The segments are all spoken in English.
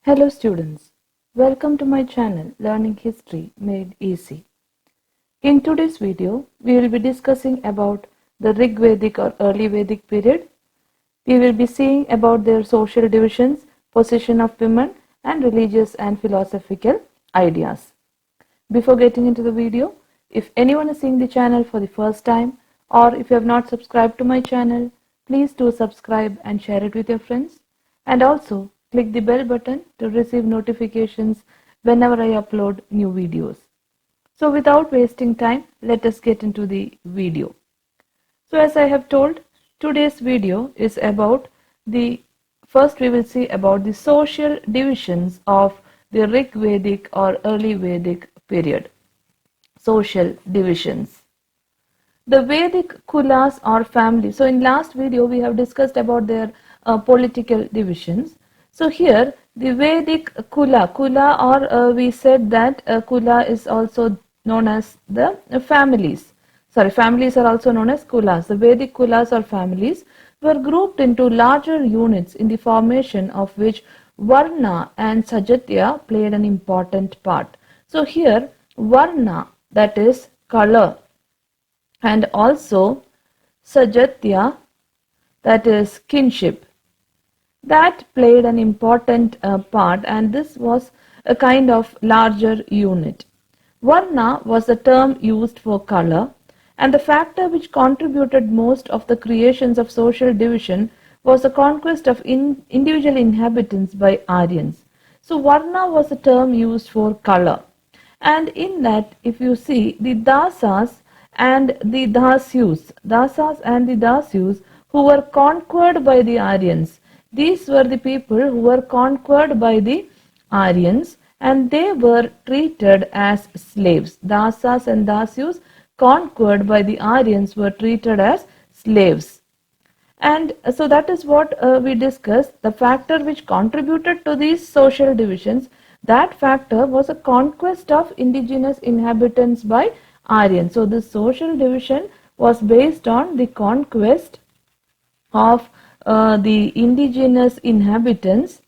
Hello students, welcome to my channel Learning History Made Easy. In today's video, we will be discussing about the Rig Vedic or early Vedic period. We will be seeing about their social divisions, position of women and religious and philosophical ideas. Before getting into the video, if anyone is seeing the channel for the first time or if you have not subscribed to my channel, please do subscribe and share it with your friends. And also click the bell button to receive notifications whenever I upload new videos. So without wasting time, let us get into the video. So as I have told, today's video is about first we will see about the social divisions of the Rig Vedic or early Vedic period. Social divisions. The Vedic kulas or families. So in last video we have discussed about their political divisions. So here the Vedic kula or we said that kula is also known as the families. Families are also known as kulas. The Vedic kulas or families were grouped into larger units in the formation of which Varna and Sajatya played an important part. So here Varna, that is color, and also Sajatya, that is kinship, that played an important part, and this was a kind of larger unit. Varna was the term used for color, and the factor which contributed most of the creations of social division was the conquest of individual inhabitants by Aryans. So Varna was a term used for color, and in that if you see the Dasas and the Dasyus who were conquered by the Aryans, these were the people who were conquered by the Aryans and they were treated as slaves. Dasas and Dasyus conquered by the Aryans were treated as slaves. And so that is what we discussed. The factor which contributed to these social divisions, that factor was a conquest of indigenous inhabitants by Aryans. So this social division was based on the conquest of the indigenous inhabitants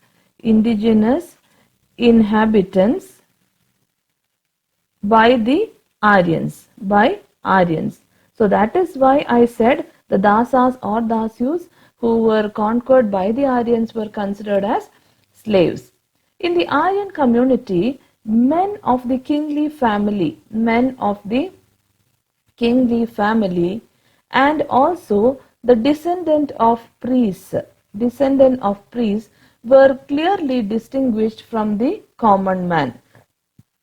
by the Aryans, So that is why I said the Dasas or Dasyus who were conquered by the Aryans were considered as slaves. In the Aryan community, men of the kingly family and also the descendant of priests were clearly distinguished from the common man.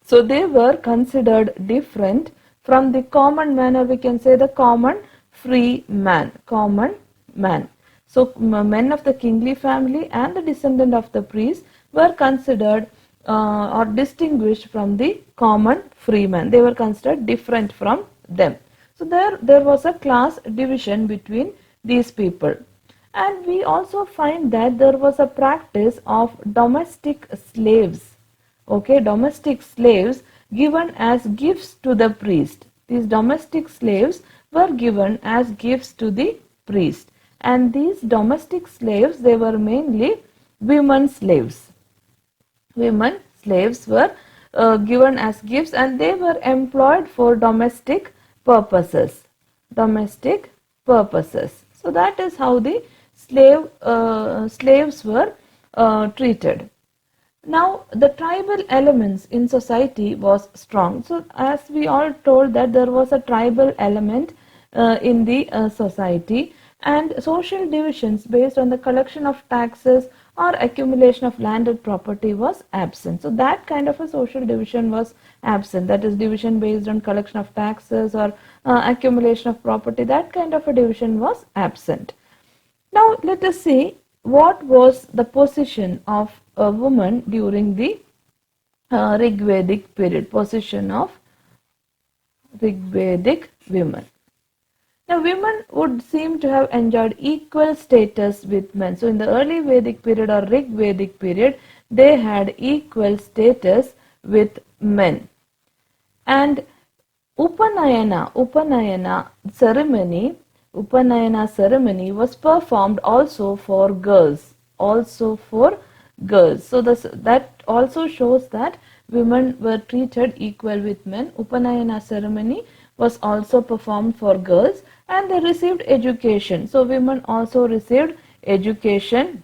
So they were considered different from the common man, or we can say the common man. So men of the kingly family and the descendant of the priest were considered or distinguished from the common free man. They were considered different from them. So there was a class division between these people. And we also find that there was a practice of domestic slaves. Domestic slaves given as gifts to the priest. These domestic slaves were given as gifts to the priest. And these domestic slaves, they were mainly women slaves. Women slaves were given as gifts and they were employed for domestic purposes. So that is how the slaves were treated. Now the tribal elements in society was strong. So as we all told that there was a tribal element in the society, and social divisions based on the collection of taxes or accumulation of landed property was absent. So that kind of a social division was absent. That is division based on collection of taxes or accumulation of property. That kind of a division was absent. Now let us see what was the position of a woman during the Rig Vedic period. Position of Rig Vedic women. Now women would seem to have enjoyed equal status with men. So in the early Vedic period or Rig Vedic period, they had equal status with men. And Upanayana ceremony was performed also for girls. girls. So that also shows that women were treated equal with men. Upanayana ceremony was also performed for girls and they received education. So women also received education,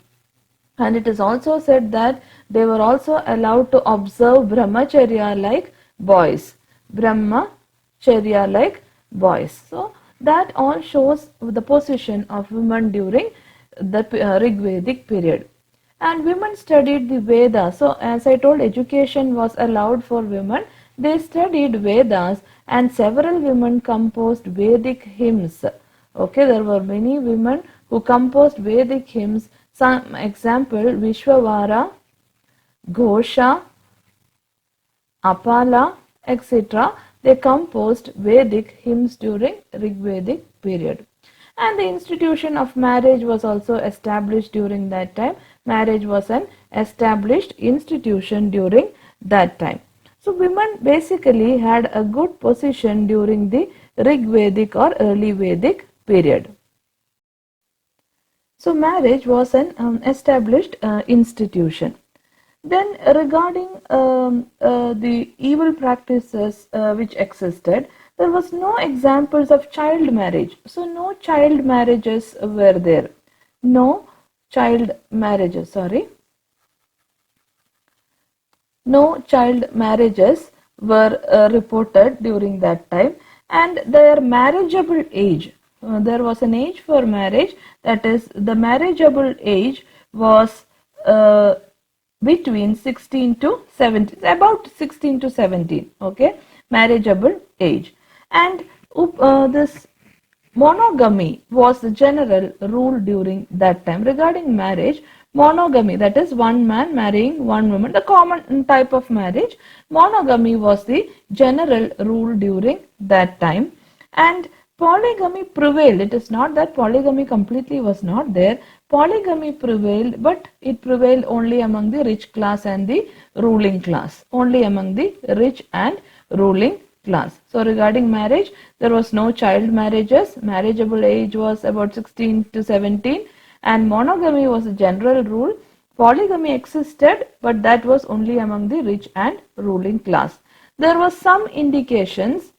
and it is also said that they were also allowed to observe brahmacharya like boys. Brahmacharya like boys. So that all shows the position of women during the Rig Vedic period. And women studied the Vedas. So as I told, education was allowed for women. They studied Vedas and several women composed Vedic hymns. Okay, there were many women who composed Vedic hymns. Some example, Vishwavara, Ghosha, Apala, etc. They composed Vedic hymns during Rig Vedic period. And the institution of marriage was also established during that time. Marriage was an established institution during that time. So women basically had a good position during the Rig Vedic or early Vedic period. So marriage was an established institution. Then regarding the evil practices which existed, there was no examples of child marriage. So no child marriages were there. No child marriages, no child marriages were reported during that time, and their marriageable age, there was an age for marriage, that is the marriageable age was between 16 to 17, about 16 to 17, okay, marriageable age. And this monogamy was the general rule during that time. Regarding marriage, monogamy, that is one man marrying one woman, the common type of marriage, monogamy was the general rule during that time. And polygamy prevailed. It is not that polygamy completely was not there. Polygamy prevailed, but it prevailed only among the rich class and the ruling class. Only among the rich and ruling class. So regarding marriage, there was no child marriages. Marriageable age was about 16 to 17, and monogamy was a general rule. Polygamy existed, but that was only among the rich and ruling class. There was some indications,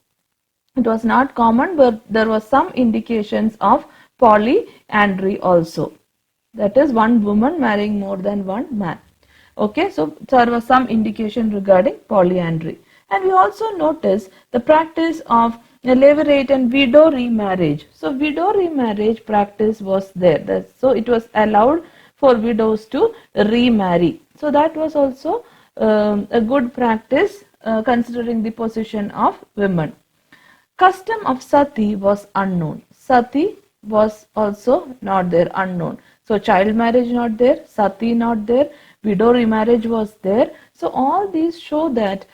it was not common, but there was some indications of polyandry also. That is one woman marrying more than one man. Okay, so there was some indication regarding polyandry. And we also notice the practice of levirate and widow remarriage. So widow remarriage practice was there. So it was allowed for widows to remarry. So that was also a good practice considering the position of women. Custom of sati was unknown. Sati was also not there, unknown. So child marriage not there, sati not there, widow remarriage was there. So all these show that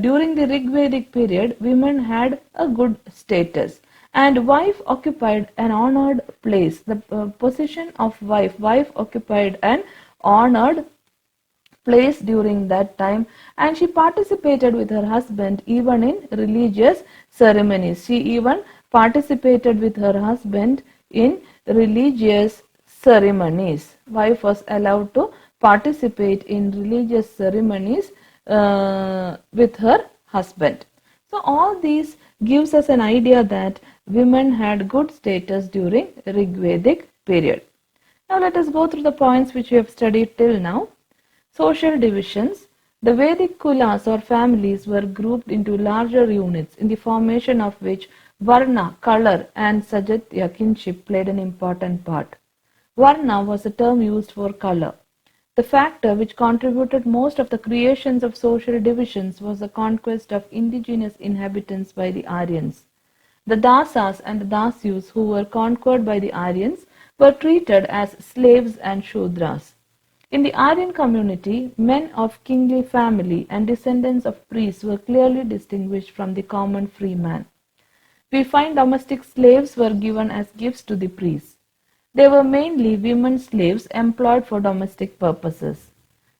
during the Rig Vedic period, women had a good status, and wife occupied an honored place. The position of wife occupied an honored place during that time, and she participated with her husband even in religious ceremonies. She even participated with her husband in religious ceremonies. Wife was allowed to participate in religious ceremonies with her husband. So all these gives us an idea that women had good status during Rig Vedic period. Now let us go through the points which we have studied till now. Social divisions. The Vedic kulas or families were grouped into larger units, in the formation of which Varna, color, and Sajatya, kinship, played an important part. Varna was a term used for color. The factor which contributed most of the creations of social divisions was the conquest of indigenous inhabitants by the Aryans. The Dasas and the Dasyus who were conquered by the Aryans were treated as slaves and Shudras. In the Aryan community, men of kingly family and descendants of priests were clearly distinguished from the common free man. We find domestic slaves were given as gifts to the priests. They were mainly women slaves employed for domestic purposes.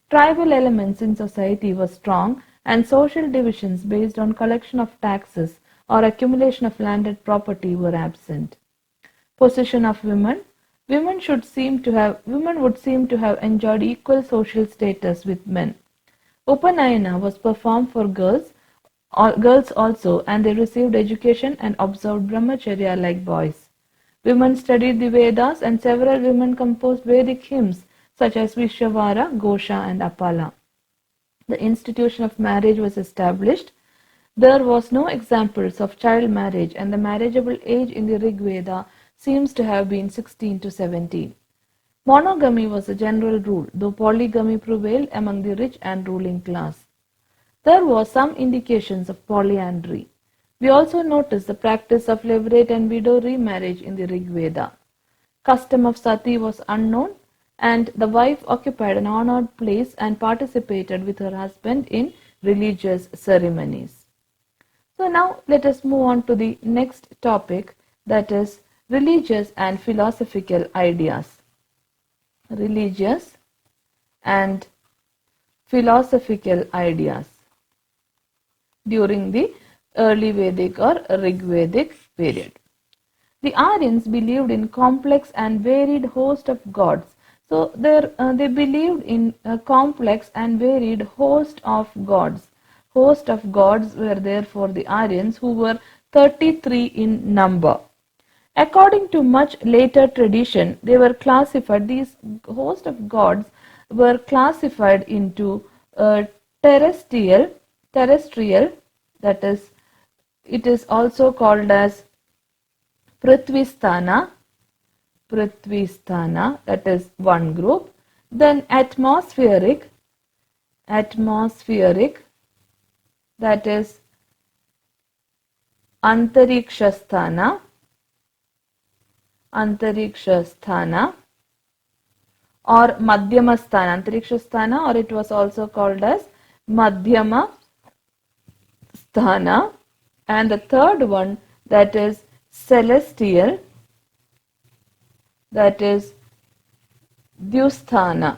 Tribal elements in society were strong, and social divisions based on collection of taxes or accumulation of landed property were absent. Position of women. Women would seem to have enjoyed equal social status with men. Upanayana was performed for girls also, and they received education and observed brahmacharya like boys. Women studied the Vedas, and several women composed Vedic hymns such as Vishwavara, Ghosha, and Apala. The institution of marriage was established. There was no examples of child marriage, and the marriageable age in the Rig Veda seems to have been 16 to 17. Monogamy was a general rule, though polygamy prevailed among the rich and ruling class. There was some indications of polyandry. We also notice the practice of levirate and widow remarriage in the Rig Veda. Custom of sati was unknown, and the wife occupied an honored place and participated with her husband in religious ceremonies. So now let us move on to the next topic, that is religious and philosophical ideas. Religious and philosophical ideas during the early Vedic or Rig Vedic period. The Aryans believed in complex and varied host of gods. So they believed in a complex and varied host of gods. Host of gods were there for the Aryans, who were 33 in number. According to much later tradition, these host of gods were classified into terrestrial, that is, it is also called as Prithvisthana, that is one group. Then atmospheric, that is Antarikshasthana, or Madhyamasthana, Antarikshasthana, or it was also called as Madhyamasthana. And the third one, that is celestial, that is Dhyusthana.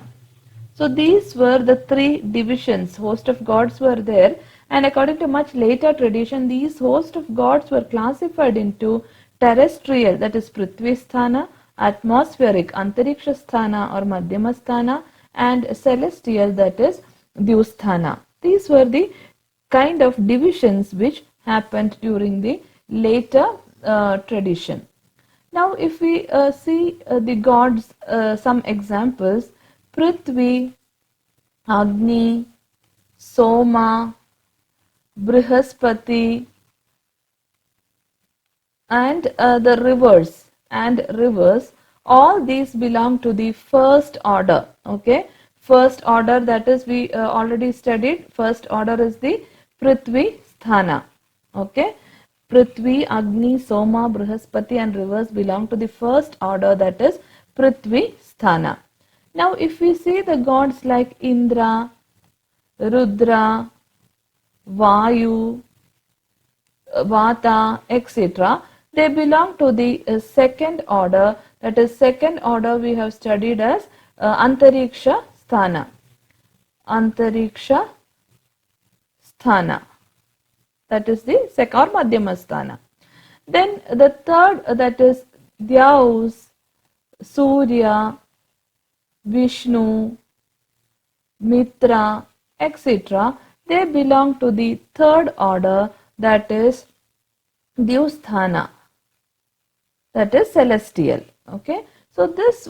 So these were the three divisions. Host of gods were there, and according to much later tradition, these host of gods were classified into terrestrial, that is Prithvisthana, atmospheric, Antarikshasthana or Madhyamasthana, and celestial, that is Dhyusthana. These were the kind of divisions which happened during the later tradition. Now if we see the gods, some examples: Prithvi, Agni, Soma, Brihaspati, and the rivers, all these belong to the first order. Okay, first order, that is we already studied. First order is the Prithvi Sthana. Okay, Prithvi, Agni, Soma, Brihaspati and rivers belong to the first order, that is Prithvi Sthana. Now if we see the gods like Indra, Rudra, Vayu, Vata, etc., they belong to the second order, that is second order we have studied as Antariksha Sthana. That is the second, or Madhyamasthana. Then the third, that is Dyaus, Surya, Vishnu, Mitra, etc., they belong to the third order, that is Dhyusthana, that is celestial. Okay, so this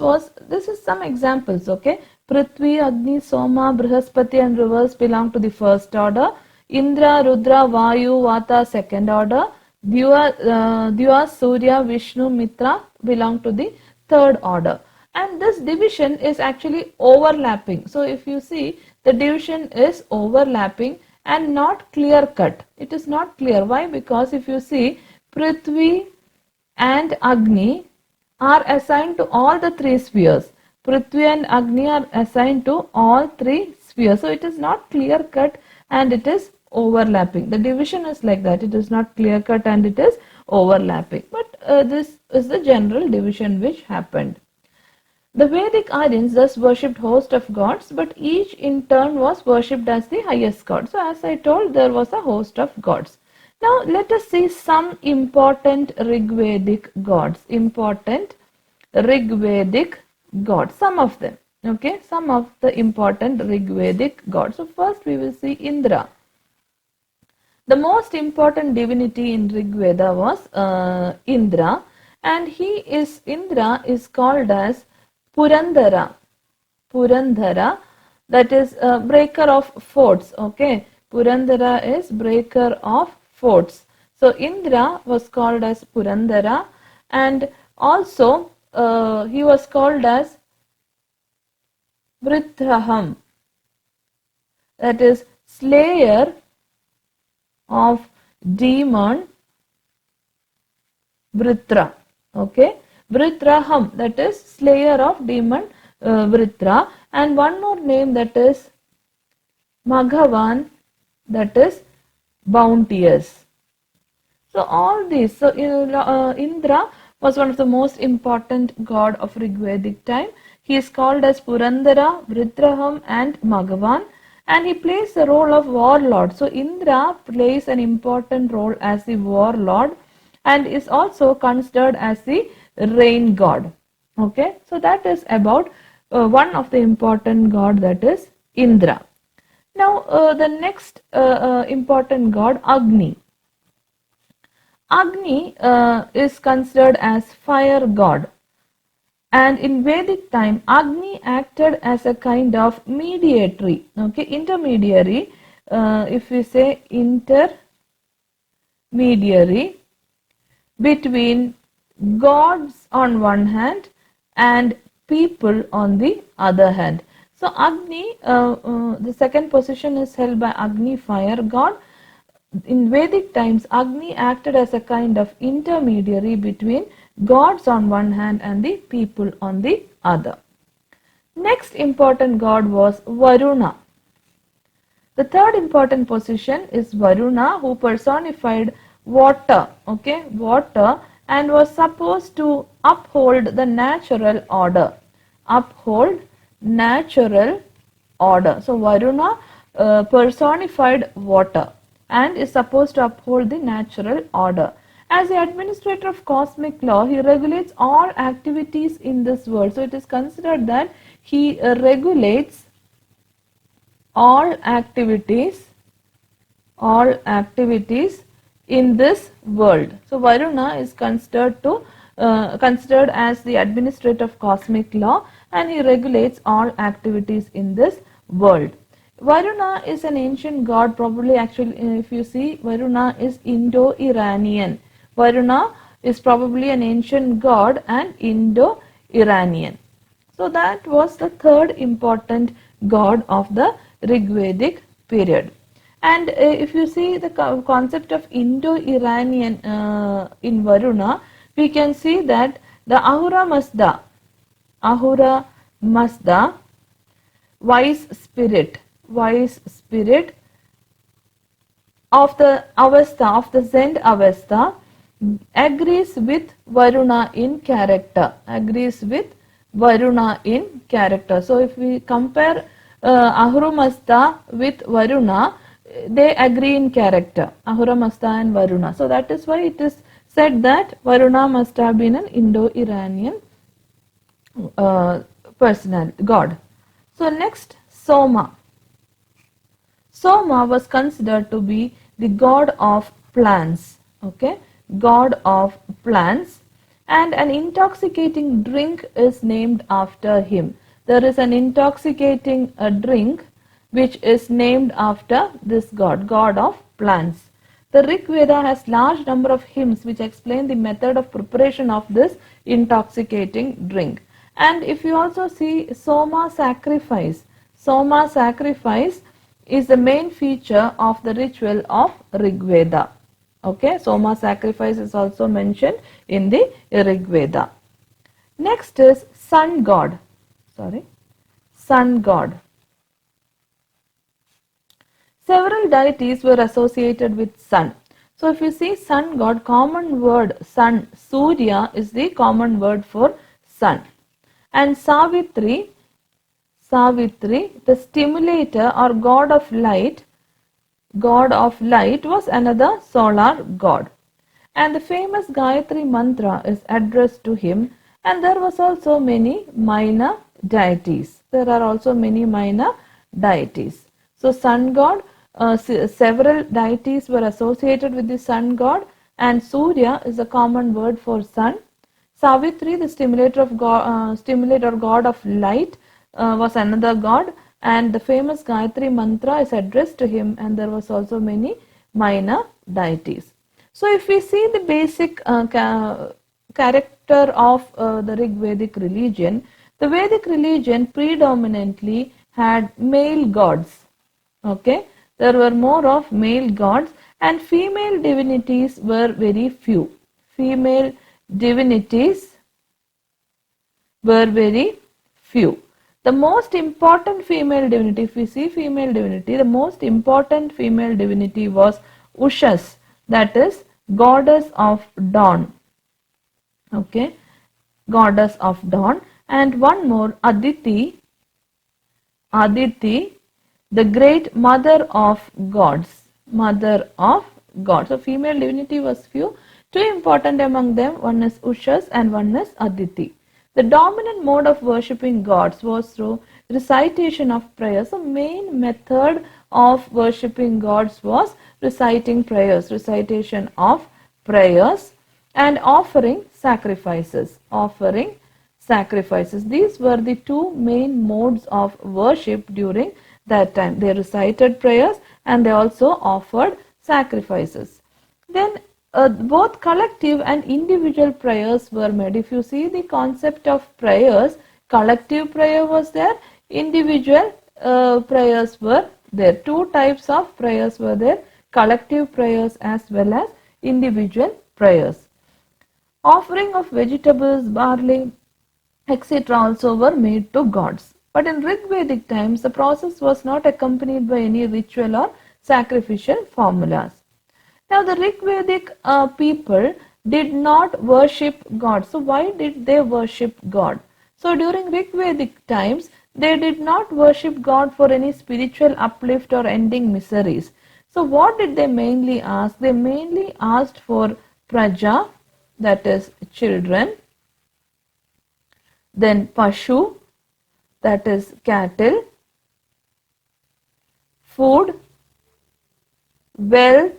is some examples. Okay, Prithvi, Agni, Soma, Brihaspati and rivers belong to the first order. Indra, Rudra, Vayu, Vata, second order. Dhyua, Surya, Vishnu, Mitra belong to the third order. And this division is actually overlapping. So if you see, the division is overlapping and not clear cut. It is not clear. Why? Because if you see, Prithvi and Agni are assigned to all the three spheres. Prithvi and Agni are assigned to all three spheres. So it is not clear cut and it is overlapping. The division is like that. It is not clear cut and it is overlapping. But this is the general division which happened. The Vedic Aryans thus worshipped host of gods, but each in turn was worshipped as the highest god. So as I told, there was a host of gods. Now let us see some important Rigvedic gods. Important Rigvedic gods, some of them. Okay, some of the important Rigvedic gods. So first we will see Indra. The most important divinity in Rig Veda was Indra, and Indra is called as Purandara. Purandara, that is breaker of forts. Okay, Purandara is breaker of forts. So Indra was called as Purandara, and also he was called as Vritraham, that is slayer of demon Vritra. Okay, Vritraham, that is slayer of demon Vritra, and one more name, that is Maghavan, that is bounteous. So all these, so Indra was one of the most important god of Rigvedic time. He is called as Purandara, Vritraham and Maghavan, and he plays the role of warlord. So Indra plays an important role as the warlord and is also considered as the rain god. Okay, so that is about one of the important god, that is Indra. Now the next important god, Agni. Agni is considered as fire god, and in Vedic time Agni acted as a kind of intermediary. If we say intermediary between gods on one hand and people on the other hand. So Agni, the second position is held by Agni, fire god. In Vedic times, Agni acted as a kind of intermediary between gods on one hand and the people on the other. Next important god was Varuna. The third important position is Varuna, who personified water, water, and was supposed to uphold the natural order. Uphold natural order. So Varuna personified water and is supposed to uphold the natural order. As the administrator of cosmic law, he regulates all activities in this world. So it is considered that he regulates all activities in this world. So Varuna is considered as the administrator of cosmic law, and he regulates all activities in this world. Varuna is an ancient god. Probably, actually, if you see, Varuna is Indo-Iranian. Varuna is probably an ancient god and Indo-Iranian. So that was the third important god of the Rigvedic period. And if you see the concept of Indo-Iranian in Varuna, we can see that the Ahura Mazda, wise spirit of the Avesta, of the Zend Avesta, agrees with Varuna in character. So if we compare Ahura Mazda with Varuna, they agree in character, Ahura Mazda and Varuna. So that is why it is said that Varuna must have been an Indo-Iranian god. So next, Soma. Soma was considered to be the god of plants, god of plants, and an intoxicating drink is named after him. There is an intoxicating drink which is named after this god of plants. The Rig Veda has large number of hymns which explain the method of preparation of this intoxicating drink. And if you also see Soma sacrifice is the main feature of the ritual of Rig Veda. Soma sacrifice is also mentioned in the Rig Veda. Next is sun god. Several deities were associated with sun. So if you see sun god, common word sun, Surya is the common word for sun. And Savitri, the stimulator or god of light was another solar god. And the famous Gayatri mantra is addressed to him, and there was also many minor deities. There are also many minor deities. So sun god, several deities were associated with the sun god, and Surya is a common word for sun. Savitri, the stimulator god of light, was another god, and the famous Gayatri mantra is addressed to him, and there was also many minor deities. So if we see the basic character of the Rig Vedic religion, the Vedic religion predominantly had male gods. Okay, there were more of male gods, and female divinities were very few. Female divinities were very few. The most important female divinity, if we see female divinity, the most important female divinity was Ushas, that is goddess of dawn. Okay, goddess of dawn. And one more, Aditi, the great mother of gods. Mother of gods. So female divinity was few. Two important among them, one is Ushas and one is Aditi. The dominant mode of worshipping gods was through recitation of prayers. The main method of worshipping gods was reciting prayers, recitation of prayers, and offering sacrifices. Offering sacrifices. These were the two main modes of worship during that time. They recited prayers and they also offered sacrifices. Then both collective and individual prayers were made. If you see the concept of prayers, collective prayer was there, individual prayers were there. Two types of prayers were there, collective prayers as well as individual prayers. Offering of vegetables, barley, etc. also were made to gods. But in Rig Vedic times, the process was not accompanied by any ritual or sacrificial formulas. Now, the Rig Vedic people did not worship God. So, why did they worship God? So, during Rig Vedic times, they did not worship God for any spiritual uplift or ending miseries. So, what did they mainly ask? They mainly asked for praja, that is children, then pashu, that is cattle, food, wealth,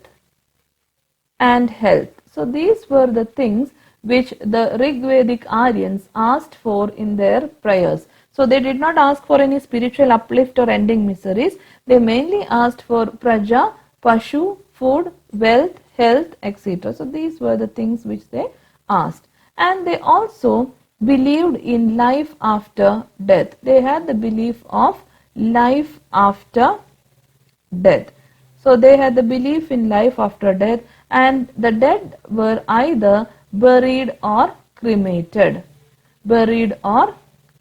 and health. So these were the things which the Rig Vedic Aryans asked for in their prayers. So they did not ask for any spiritual uplift or ending miseries. They mainly asked for praja, pashu, food, wealth, health, etc. So these were the things which they asked. And they also believed in life after death. They had the belief of life after death. So they had the belief in life after death, and the dead were either buried or cremated. Buried or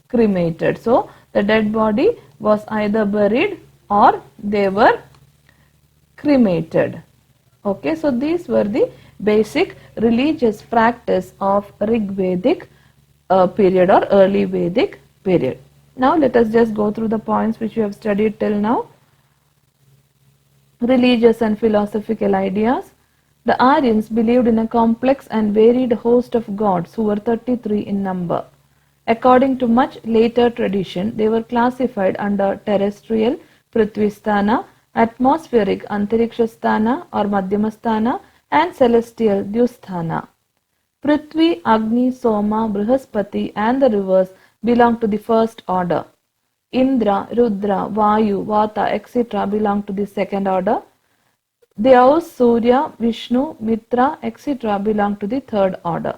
cremated. So the dead body was either buried or they were cremated. Okay, so these were the basic religious practice of Rig Vedic period or early Vedic period. Now let us just go through the points which you have studied till now. Religious and philosophical ideas. The Aryans believed in a complex and varied host of gods who were 33 in number. According to much later tradition, they were classified under terrestrial Prithvisthana, atmospheric Antarikshasthana or Madhyamasthana, and celestial Dhyusthana. Prithvi, Agni, Soma, Brihaspati and the rivers belong to the first order. Indra, Rudra, Vayu, Vata, etc. belong to the second order. Deus, Surya, Vishnu, Mitra, etc. belong to the third order.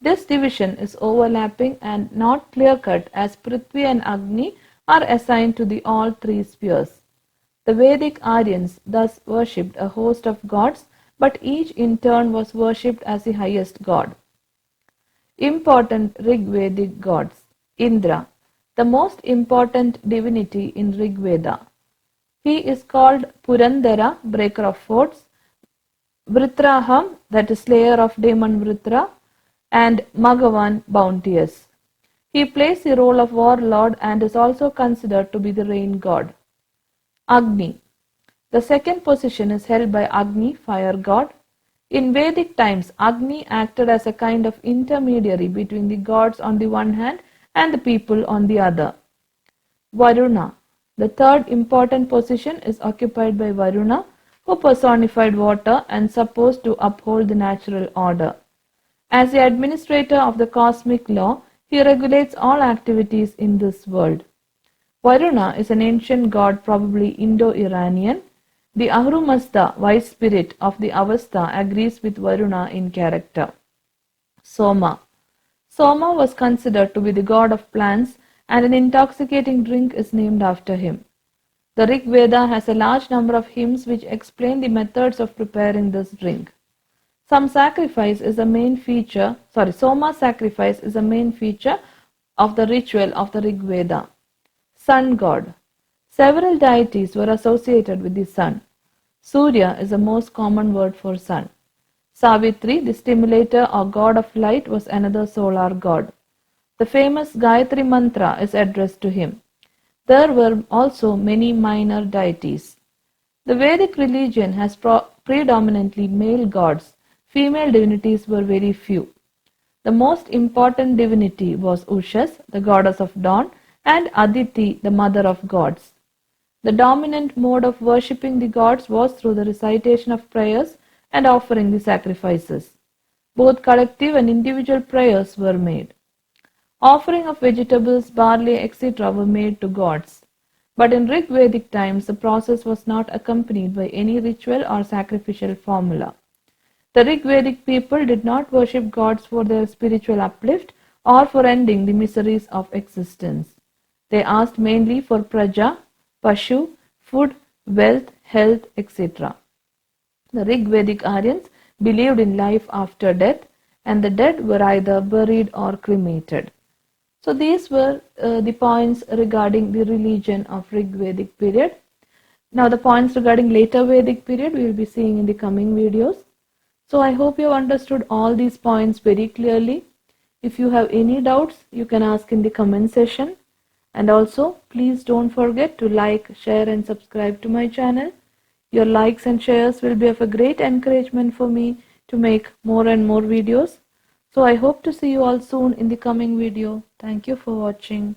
This division is overlapping and not clear-cut, as Prithvi and Agni are assigned to the all three spheres. The Vedic Aryans thus worshipped a host of gods, but each in turn was worshipped as the highest god. Important Rig Vedic gods. Indra, the most important divinity in Rig Veda. He is called Purandara, breaker of forts, Vritraham, that is slayer of demon Vritra, and Magavan, bounteous. He plays the role of warlord and is also considered to be the rain god. Agni. The second position is held by Agni, fire god. In Vedic times, Agni acted as a kind of intermediary between the gods on the one hand and the people on the other. Varuna. The third important position is occupied by Varuna, who personified water and supposed to uphold the natural order. As the administrator of the cosmic law, he regulates all activities in this world. Varuna is an ancient god, probably Indo-Iranian. The Ahrumazda, vice spirit of the Avastha, agrees with Varuna in character. Soma. Soma was considered to be the god of plants, and an intoxicating drink is named after him. The Rig Veda has a large number of hymns which explain the methods of preparing this drink. Soma sacrifice is a main feature of the ritual of the Rig Veda. Sun god. Several deities were associated with the sun. Surya is the most common word for sun. Savitri, the stimulator or god of light, was another solar god. The famous Gayatri mantra is addressed to him. There were also many minor deities. The Vedic religion has predominantly male gods. Female divinities were very few. The most important divinity was Ushas, the goddess of dawn, and Aditi, the mother of gods. The dominant mode of worshipping the gods was through the recitation of prayers and offering the sacrifices. Both collective and individual prayers were made. Offering of vegetables, barley, etc. were made to gods. But in Rig Vedic times, the process was not accompanied by any ritual or sacrificial formula. The Rig Vedic people did not worship gods for their spiritual uplift or for ending the miseries of existence. They asked mainly for praja, pashu, food, wealth, health, etc. The Rig Vedic Aryans believed in life after death, and the dead were either buried or cremated. So these were the points regarding the religion of Rig Vedic period. Now the points regarding later Vedic period we will be seeing in the coming videos. So I hope you have understood all these points very clearly. If you have any doubts, you can ask in the comment section. And also, please don't forget to like, share and subscribe to my channel. Your likes and shares will be of a great encouragement for me to make more and more videos. So I hope to see you all soon in the coming video. Thank you for watching.